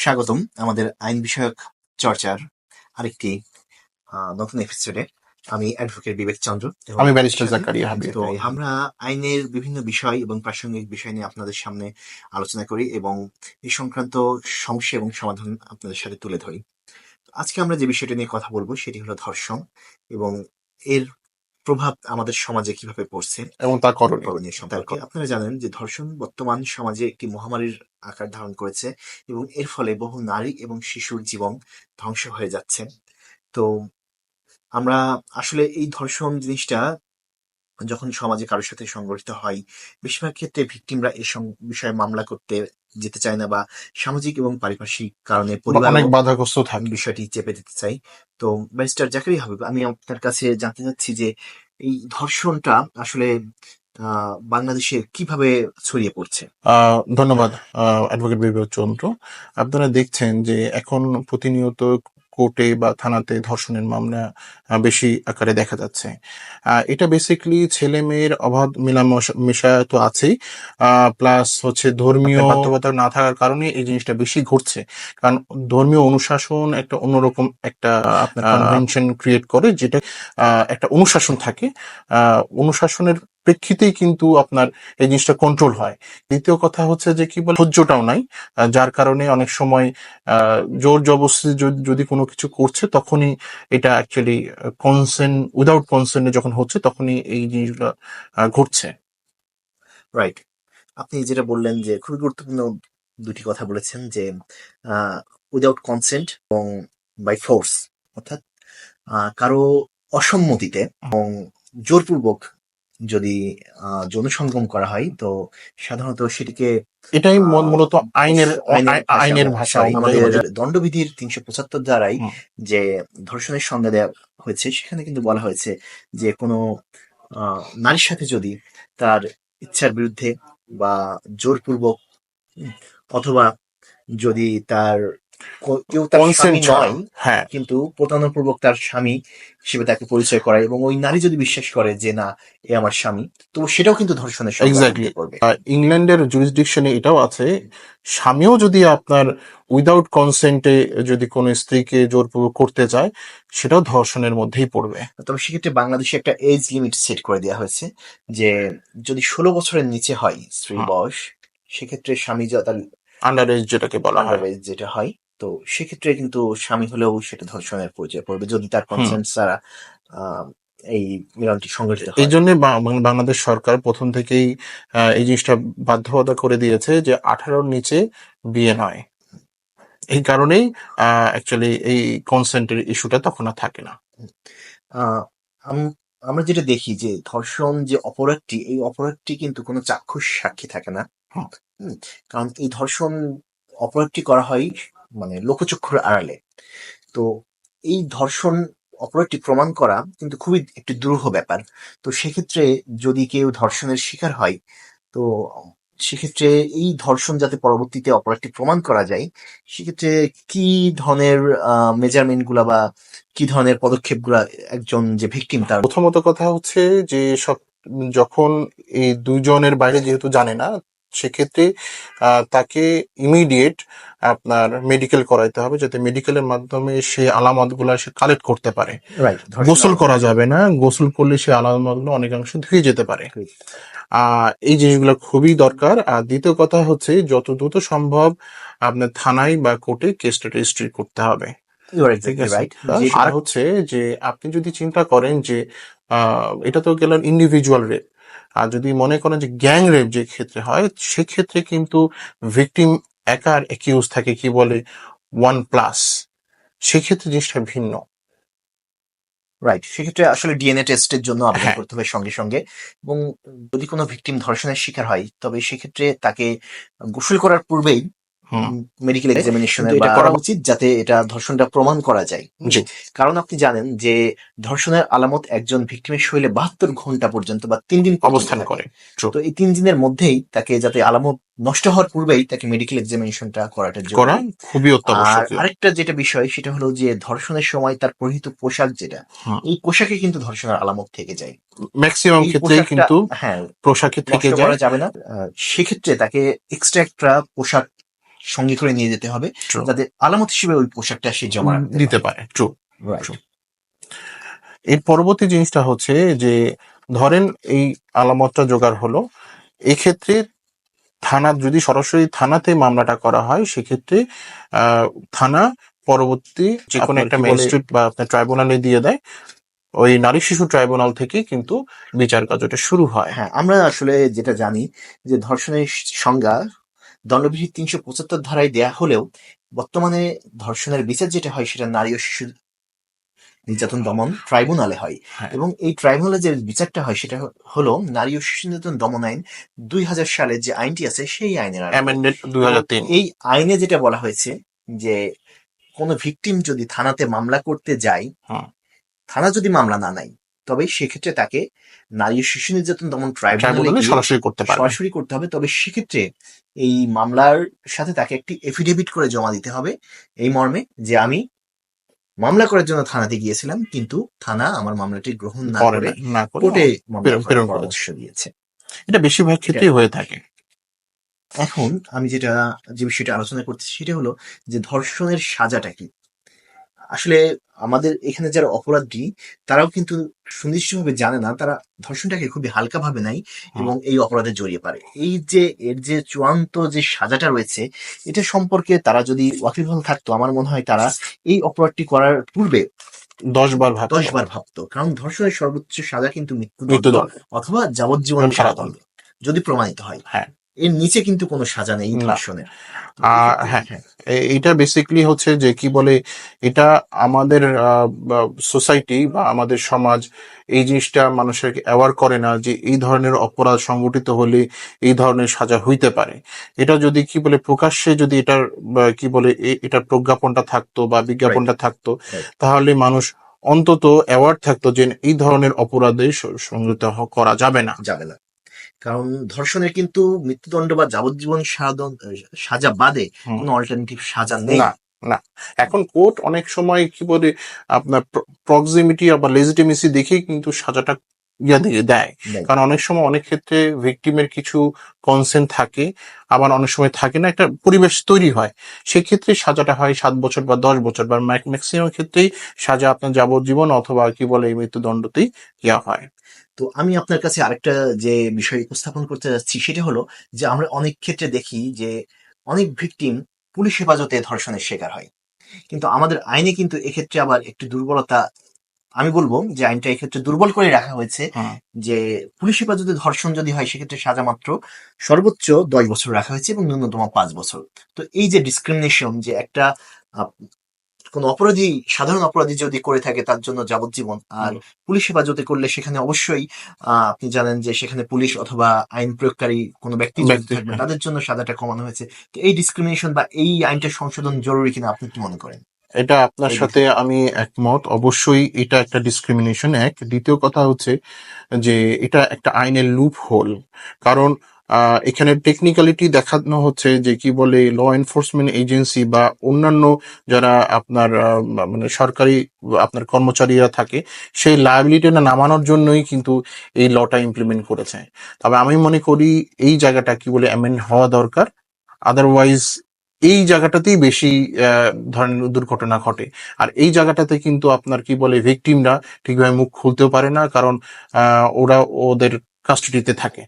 স্বাগতম আমাদের আইন বিষয়ক চর্চার আরেকটি নতুন এপিসোডে। আমি অ্যাডভোকেট বিবেক চন্দ্র এবং আমি আপনাদের ব্যারিস্টার সাথে জাকারিয়া হাবিব। তো আমরা আইনের বিভিন্ন বিষয় এবং প্রাসঙ্গিক বিষয় নিয়ে আপনাদের সামনে আলোচনা করি এবং এই সংক্রান্ত সমস্যা এবং সমাধান আপনাদের সাথে তুলে ধরি। আজকে আমরা যে বিষয়টা নিয়ে কথা বলবো সেটি হলো ধর্ষণ এবং এর প্রভাব আমাদের সমাজে কিভাবে পড়ছে এবং তার করণীয়। করণীয় সম্পর্কে। আপনারা জানেন যে ধর্ষণ বর্তমান সমাজে একটি মহামারীর আকার ধারণ করেছে এবং এর ফলে বহু নারী এবং শিশুর জীবন ধ্বংস হয়ে যাচ্ছে। তো আমরা আসলে এই ধর্ষণ জিনিসটা যখন সমাজে কারোর সাথে সংঘটিত হয়, বেশিরভাগ ক্ষেত্রে ভিকটিমরা এই বিষয়ে মামলা করতে যেতে চায় না বা সামাজিক এবং পারিপার্শ্বিক কারণে পরিবারও অনেক বাধাগ্রস্ত থাকে। বিষয়টি চেপে দিতে চাই। তো ব্যারিস্টার জাকারিয়া হাবিব, আমি আপনার কাছে জানতে চাচ্ছি যে এই ধর্ষণটা আসলে বাংলাদেশে কিভাবে ছড়িয়ে পড়ছে? ধন্যবাদ অ্যাডভোকেট বিবেক চন্দ্র। আপনারা দেখছেন যে এখন প্রতিনিয়ত কোর্টে বা থানাতে ধর্ষণের মামলা বেশি আকারে দেখা যাচ্ছে। এটা বেসিক্যালি ছেলে মেয়ের অবাধ মেশা তো আছেই, প্লাস হচ্ছে ধর্মীয় বাধ্যবাধকতা না থাকার কারণে এই জিনিসটা বেশি ঘটছে। কারণ ধর্মীয় অনুশাসন একটা অন্যরকম একটা আপনার কনভেনশন ক্রিয়েট করে, যেটা একটা অনুশাসন থাকে। অনুশাসনের প্রেক্ষিতেই কিন্তু আপনার এই জিনিসটা কন্ট্রোল হয়। দ্বিতীয় কথা হচ্ছে যে কি বলে, ধৈর্যটাও নাই, যার কারণে অনেক সময় জোর জবরদস্তি যদি কোনো কিছু করছে, তখনই এটা অ্যাকচুয়ালি কনসেন্ট, উইদাউট কনসেন্টে যখন হচ্ছে, তখনই এই জিনিসগুলো ঘটছে। রাইট। আপনি যেটা বললেন যে খুবই গুরুত্বপূর্ণ দুটি কথা বলেছেন, যে উইদাউট কনসেন্ট এবং বাই ফোর্স, অর্থাৎ কারো অসম্মতিতে এবং জোরপূর্বক যদি যৌন সঙ্গম করা হয়, তো সাধারণত সেটিকে এটাই মূলত আইনের ভাষা আমাদের দণ্ডবিধির 375 ধারায় যে ধর্ষণের সংজ্ঞা দেওয়া হয়েছে, সেখানে কিন্তু বলা হয়েছে যে কোনো নারীর সাথে যদি তার ইচ্ছার বিরুদ্ধে বা জোরপূর্বক অথবা যদি তার কেউ তার স্বামী নয়, হ্যাঁ, কিন্তু প্রতারণাপূর্বক তার স্বামী হিসেবে তাকে পরিচয় করায় এবং ওই নারী যদি বিশ্বাস করে যে না, এ আমার স্বামী, তো সেটাও কিন্তু ধর্ষণের সংজ্ঞায় পড়বে। ইংল্যান্ডের জুরিসডিকশনে এটাও আছে, স্বামীও যদি আপনার উইদাউট কনসেন্টে যদি কোনো স্ত্রীকে জোরপূর্বক করতে চায়, সেটাও ধর্ষণের মধ্যেই পড়বে। তবে সেক্ষেত্রে বাংলাদেশে একটা এজ লিমিট সেট করে দেওয়া হয়েছে, যে যদি 16 বছরের নিচে হয় স্ত্রীর বয়স, সেক্ষেত্রে স্বামী তার আন্ডার এজ যেটাকে বলা হয়, যেটা হয়, তো সেক্ষেত্রে কিন্তু স্বামী হলেও সেটা ধর্ষণের পরিচয় পড়বে যদি তার কনসেন্ট ছাড়া এই মিলনটি সংঘটিত হয়। এই জন্য বাংলাদেশ সরকার প্রথম থেকেই এই জিনিসটা বাধ্যবাধকতা করে দিয়েছে যে 18-র নিচে বিয়ে নয়। এই কারণেই অ্যাকচুয়ালি এই কনসেন্টের ইস্যুটা তখন আর থাকে না। আমরা যেটা দেখি যে ধর্ষণ যে অপরাধটি, এই অপরাধটি কিন্তু কোনো চাক্ষুষ সাক্ষী থাকে না। কারণ এই ধর্ষণ অপরাধটি করা হয় মানে লোকচক্ষুর আড়ালে। তো এই ধর্ষণ অপরাধটি প্রমাণ করা কিন্তু খুবই একটি দুরূহ ব্যাপার। তো সেক্ষেত্রে যদি কেউ ধর্ষণের শিকার হয়, তো সেক্ষেত্রে এই ধর্ষণ যাতে পরবর্তীতে অপরাধটি প্রমাণ করা যায়, সেক্ষেত্রে কি ধরনের মেজারমেন্ট গুলা বা কি ধরনের পদক্ষেপ গুলা একজন যে ভিকটিম তার? প্রথমত কথা হচ্ছে যে যখন এই দুইজনের বাইরে যেহেতু জানে না, সেক্ষেত্রে তাকে ইমিডিয়েট আপনার মেডিকেল করাইতে হবে, যাতে মেডিকেলের মাধ্যমে সে আলামত গুলা সে কালেক্ট করতে পারে। গোসল করা যাবে না, গোসল করলে সে আলামত গুলো অনেকাংশ ধুয়ে যেতে পারে। এই জিনিসগুলো খুবই দরকার। আর দ্বিতীয় কথা হচ্ছে যত দ্রুত সম্ভব আপনার থানায় বা কোর্টে কেসটা রেজিস্ট্রি করতে হবে। আর হচ্ছে যে আপনি যদি চিন্তা করেন যে এটা তো গেল ইন্ডিভিজুয়াল রেপ, আর যদি মনে করেন যে গ্যাং রেপ যে ক্ষেত্রে হয়, সেক্ষেত্রে কিন্তু ভিকটিম একার অ্যাকিউজ থাকে, কি বলে 1+, সেক্ষেত্রে জিনিসটা ভিন্ন। রাইট, সেক্ষেত্রে আসলে ডিএনএ টেস্টের জন্য আবেদন করতে হবে সঙ্গে সঙ্গে। এবং যদি কোনো ভিকটিম ধর্ষণের শিকার হয়, তবে সেক্ষেত্রে তাকে গোসল করার পূর্বেই মেডিকেল এক্সামিনেশনের বা করা উচিত, যাতে এটা ধর্ষণটা প্রমাণ করা যায়। কারণ আপনি জানেন যে ধর্ষণের আলামত একজন ভিকটিমের শরীরে 72 ঘন্টা পর্যন্ত বা 3 দিন অবস্থান করে। তো এই 3 দিনের মধ্যেই তাকে যাতে আলামত নষ্ট হওয়ার পূর্বেই তাকে মেডিকেল এক্সামিনেশনটা করাটা জরুরি। খুবই আর আরেকটা যেটা বিষয়, সেটা হলো যে ধর্ষণের সময় তার পরিহিত পোশাক যেটা, এই পোশাকে কিন্তু ধর্ষণের আলামত থেকে যায়। ম্যাক্সিমাম ক্ষেত্রে কিন্তু পোশাকে থেকে যায়, যাবে না। সেক্ষেত্রে তাকে এক্সট্রা একটা পোশাক সঙ্গে করে নিয়ে যেতে হবে, True. যাতে আলামত হিসেবে ওই পোশাকটা সে জমা রাখতে দিতে পারে। পারে। ট্রু। রাইট। এর পরবর্তী জিনিসটা হচ্ছে যে ধরেন এই আলামতটা জোগাড় হলো, এক্ষেত্রে থানা যদি সরাসরি থানাতে মামলাটা করা হয় সেক্ষেত্রে থানা পরবর্তী যে কোনো আপনার একটা কি বলে ম্যাজিস্ট্রেট বা আপনার ট্রাইব্যুনালে দিয়ে দেয়, ওই নারী শিশু ট্রাইব্যুনাল থেকে কিন্তু বিচার কার্যটা শুরু হয়। হ্যাঁ, আমরা আসলে যেটা জানি যে ধর্ষণের সংজ্ঞা দণ্ডবিধির ৩৭৫ ধারায় দেয়া হলেও বর্তমানে ধর্ষণের বিচার যেটা হয় সেটা নারী ও শিশু নির্যাতন দমন ট্রাইব্যুনালে হয়, হ্যাঁ, এবং এই ট্রাইব্যুনালে যে বিচারটা হয় সেটা হলো নারী ও শিশু নির্যাতন দমন আইন ২০০০ সালে যে আইনটি আছে সেই আইনের আলোকে। অ্যামেন্ডেড এবং 2003। এই আইনে যেটা বলা হয়েছে যে কোনো ভিকটিম যদি থানাতে মামলা করতে যায়, হুম, থানা যদি মামলা না নেয়, তবে সেক্ষেত্রে তাকে নারী ও শিশু নির্যাতন দমন ট্রাইব্যুনালে ট্রাইব্যুনালে গিয়ে সরাসরি করতে পারবে। সরাসরি করতে হবে। তবে সেক্ষেত্রে এই মামলার সাথে তাকে একটি এফিডেভিট করে জমা দিতে হবে এই মর্মে যে আমি মামলা করার জন্য থানাতে গিয়েছিলাম, কিন্তু থানা আমার মামলাটি গ্রহণ না করে করে না করে কোর্টে মামলা করার প্রেরণ করেছে। পরামর্শ দিয়েছে। এটা বেশিরভাগ ক্ষেত্রেই হয়ে থাকে। এখন আমি যে বিষয়টা আলোচনা করছি সেটা হলো যে ধর্ষণের সাজাটা কি। আসলে আমাদের এখানে যারা অপরাধী তারাও কিন্তু সুনির্দিষ্টভাবে জানে না, তারা ধর্ষণটাকে খুবই হালকা ভাবে নেয় হুম। এবং এই অপরাধে জড়িয়ে পড়ে। এই যে এর যে চূড়ান্ত যে সাজাটা রয়েছে এটা সম্পর্কে তারা যদি ওয়াকিবহাল থাকতো, আমার মনে হয় তারা এই অপরাধটি করার পূর্বে 10 বার ভাবতো। 10 বার ভাবতো। কারণ ধর্ষণের সর্বোচ্চ সাজা কিন্তু মৃত্যুদণ্ড মৃত্যুদণ্ড অথবা যাবজ্জীবন কারাদণ্ড। কারাদণ্ড, যদি প্রমাণিত হয়। হ্যাঁ, এর নিচে কিন্তু কোনো সাজা নেই না। ধর্ষণের। তো এক্ষেত্রে হ্যাঁ, হ্যাঁ, এটা বেসিক্যালি হচ্ছে যে কি বলে, এটা আমাদের সোসাইটি বা আমাদের সমাজ এই জিনিসটা মানুষের অ্যাওয়ার করে না যে এই ধরনের অপরাধ সংগঠিত হলে এই ধরনের সাজা হইতে পারে। এটা যদি কি বলে প্রকাশ্যে যদি এটার কি বলে এটার প্রজ্ঞাপনটা থাকতো বা রাইট, বিজ্ঞাপনটা থাকতো, রাইট, তাহলে মানুষ অন্তত অ্যাওয়ার থাকতো যে এই ধরনের অপরাধে সংযুক্ত করা যাবে না। যাবে না। কারণ ধর্ষণের কিন্তু মৃত্যুদণ্ড বা যাবজ্জীবন সাজা বাদে হুম। কোনো অল্টারনেটিভ সাজা নেই। না, না। এখন কোর্ট অনেক সময় কি বলে আপনার প্রক্সিমিটি বা লেজিটিমেসি দেখেই কিন্তু সাজাটা দিয়ে দেয়। নেই। কারণ অনেক সময় অনেক ক্ষেত্রে ভিকটিমের কিছু কনসেন্ট থাকে, আবার অনেক সময় থাকে না, একটা পরিবেশ তৈরি হয়। সেক্ষেত্রে সাজাটা হয় 7 বছর বা 10 বছর, বা ম্যাক্সিমাম ক্ষেত্রেই সাজা আপনার যাবজ্জীবন অথবা কি বলে এই মৃত্যুদণ্ডতেই দেওয়া হয়। তো আমি আপনার কাছে আরেকটা যে বিষয় উপস্থাপন করতে যাচ্ছি সেটা হলো যে আমরা অনেক ক্ষেত্রে দেখি যে অনেক ভিকটিম পুলিশ হেফাজতে ধর্ষণের শিকার হয়, কিন্তু আমাদের আইনে কিন্তু এক্ষেত্রে আবার একটু দুর্বলতা, আমি বলবো যে আইনটা এক্ষেত্রে দুর্বল করে রাখা হয়েছে। হুম। যে পুলিশ হেফাজতে ধর্ষণ যদি হয় সেক্ষেত্রে সাজা মাত্র সর্বোচ্চ 10 বছর রাখা হয়েছে এবং ন্যূনতম 5 বছর। তো এই যে ডিসক্রিমিনেশন, যে একটা আহ, কোন অপরাধী, সাধারণ অপরাধী যদি করে থাকে তার জন্য যাবজ্জীবন, আর পুলিশ হেফাজতে করলে সেখানে অবশ্যই আপনি জানেন যে সেখানে পুলিশ অথবা আইন প্রয়োগকারী কোনো ব্যক্তি যদি থাকবে তাদের জন্য সাজাটা কমানো হয়েছে। তো এই ডিসক্রিমিনেশন বা এই আইনটা সংশোধন জরুরি কিনা আপনি কি মনে করেন? এটা আপনার এই সাথে আমি একমত। অবশ্যই এটা একটা ডিসক্রিমিনেশন। দ্বিতীয় কথা হচ্ছে যে এটা একটা আইনের লুপ হোল। কারণ এখানে টেকনিক্যালিটি দেখানো হচ্ছে যে কি বলে ল এনফোর্সমেন্ট এজেন্সি বা অন্যান্য যারা আপনার মানে সরকারি আপনার কর্মচারীরা থাকে, সেই লায়াবিলিটিটা নামানোর জন্যই কিন্তু এই লটা ইমপ্লিমেন্ট করেছে। তবে আমি মনে করি এই জায়গাটা কি বলে অ্যামেন্ড হওয়া দরকার। আদারওয়াইজ এই জায়গাটাতেই বেশি ধরেন দুর্ঘটনা ঘটে। আর এই জায়গাটাতে কিন্তু আপনার কি বলে ভিকটিমরা ঠিকভাবে মুখ খুলতেও পারে না, কারণ ওরা ওদের কাস্টডিতে থাকে।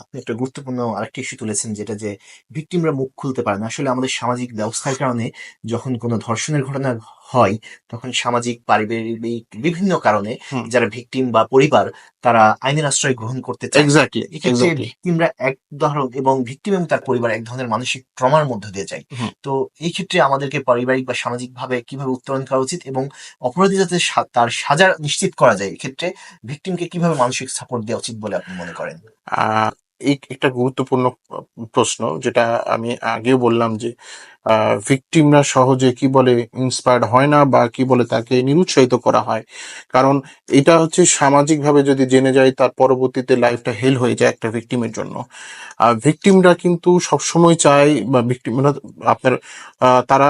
আপনি একটা গুরুত্বপূর্ণ আরেকটি ইস্যু তুলেছেন, যেটা যে ভিকটিমরা মুখ খুলতে পারে না। আসলে আমাদের সামাজিক ব্যবস্থার কারণে যখন কোনো ধর্ষণের ঘটনা হয় তখন সামাজিক পারিবারিক বিভিন্ন কারণে হুম, যারা ভিকটিম বা পরিবার তারা আইনের আশ্রয় গ্রহণ করতে চায়। এক্স্যাক্টলি, এক্ষেত্রে এক্স্যাক্টলি। ভিকটিমরা এক ধরনের এবং ভিকটিম এবং তার পরিবার এক ধরনের মানসিক ট্রমার মধ্য দিয়ে যায়। হুম। তো এই ক্ষেত্রে আমাদেরকে পারিবারিক বা সামাজিক ভাবে কিভাবে উত্তরণ করা উচিত এবং অপরাধী যাতে তার সাজা নিশ্চিত করা যায়, এক্ষেত্রে ভিকটিমকে কিভাবে মানসিক সাপোর্ট দেওয়া উচিত বলে আপনি মনে করেন? আহ এই একটা গুরুত্বপূর্ণ প্রশ্ন, যেটা আমি আগেও বললাম যে ভিকটিমরা সহজে কি বলে ইন্সপায়ার্ড হয় না বা কি বলে তাকে নিরুৎসাহিত করা হয়। কারণ এটা হচ্ছে সামাজিকভাবে যদি জেনে যায় তার পরবর্তীতে লাইফটা হেল হয়ে যায় একটা ভিকটিমের জন্য। ভিকটিমরা কিন্তু সবসময় চায় বা ভিকটিমরা আপনার তারা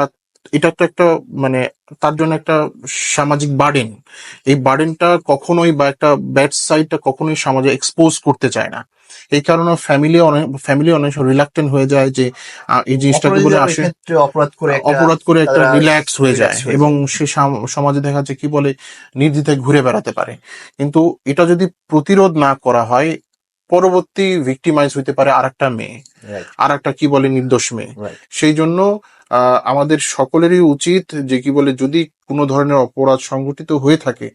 এটা একটা মানে তার জন্য একটা সামাজিক বার্ডেন। এই বার্ডেনটা কখনোই বা একটা ব্যাড সাইডটা কখনোই সমাজে এক্সপোজ করতে চায় না। এই কারণে ফ্যামিলি অনেক রিলাক্টেন্ট হয়ে যায় যে এই জিনিসটাকে বলে অপরাধীরাও আসে এক্ষেত্রে অপরাধ করে একটা একটা তারা রিল্যাক্স হয়ে যায় রিল্যাক্স হয়ে এবং যায়। সে সমাজে দেখা যাচ্ছে কি বলে নির্দ্বিধায় ঘুরে বেড়াতে পারে। কিন্তু এটা যদি প্রতিরোধ না করা হয়, পরবর্তী ভিক্টিমাইজ হইতে পারে আরেকটা মেয়ে, রাইট, আরেকটা কি বলে নির্দোষ মেয়ে। রাইট। সেই জন্য আমাদের সকলেরই উচিত যে কি বলে যদি কোনো ধরনের অপরাধ সংঘটিত হয়ে থাকে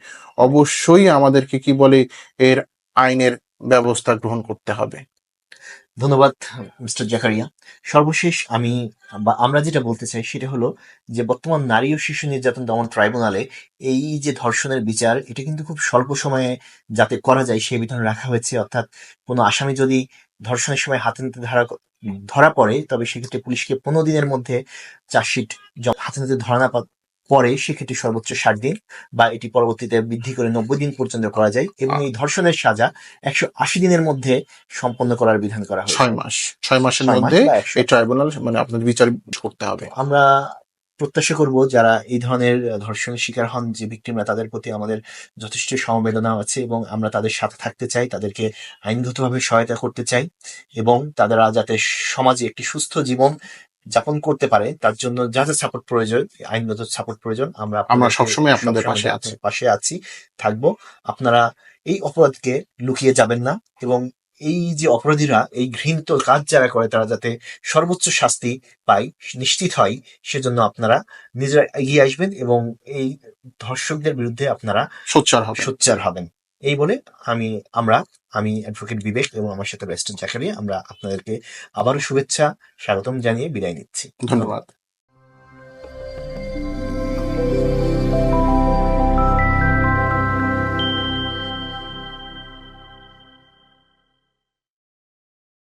অবশ্যই আমাদেরকে কি বলে এর আইনের ব্যবস্থা গ্রহণ করতে হবে। ধন্যবাদ মিস্টার জাকারিয়া। সর্বশেষ আমরা যেটা বলতে চাই সেটা হলো যে বর্তমান নারী ও শিশু নির্যাতন দমন ট্রাইব্যুনালে এই যে ধর্ষণের বিচার, এটা কিন্তু খুব স্বল্প সময়ে যাতে করা যায় সেই বিধান রাখা হয়েছে। অর্থাৎ কোনো আসামি যদি ধর্ষণের সময় হাতে নাতে ধরা পড়ে, তবে সেক্ষেত্রে পুলিশকে 15 দিনের মধ্যে চার্জশিট হাতে নাতে ধরা না পরে সেক্ষেত্রে সর্বোচ্চ 60 দিন বা এটি পরবর্তীতে বৃদ্ধি করে 90 দিন পর্যন্ত করা যায়, এবং এই ধর্ষণের সাজা 180 দিনের মধ্যে সম্পন্ন করার বিধান করা হয়েছে। 6 মাসের 6 মাস মধ্যে বা 100। এই ট্রাইব্যুনাল মানে আপনাদের বিচার করতে হবে। আমরা প্রত্যাশা করব যারা এই ধরনের ধর্ষণের শিকার হন, যে ভিকটিমরা, তাদের প্রতি আমাদের যথেষ্ট সমবেদনা আছে এবং আমরা তাদের সাথে থাকতে চাই, তাদেরকে আইনগতভাবে সহায়তা করতে চাই, এবং তারা যাতে সমাজে একটি সুস্থ জীবন যাপন করতে পারে তার জন্য যা যা সাপোর্ট প্রয়োজন, আইনগত সাপোর্ট প্রয়োজন, আমরা সবসময় আপনাদের পাশে আছি, থাকবো। আপনারা এই অপরাধকে লুকিয়ে যাবেন না, এবং এই যে অপরাধীরা এই ঘৃণিত কাজ যারা করে তারা যাতে সর্বোচ্চ শাস্তি পায়, নিশ্চিত হয়, সেজন্য আপনারা নিজেরা এগিয়ে আসবেন এবং এই ধর্ষকদের বিরুদ্ধে আপনারা সোচ্চার হবেন। এই বলে আমি অ্যাডভোকেট বিবেক এবং আমার সাথে ব্যারিস্টার জাকারিয়া আমরা আপনাদেরকে আবারও শুভেচ্ছা স্বাগতম জানিয়ে বিদায় নিচ্ছি। ধন্যবাদ।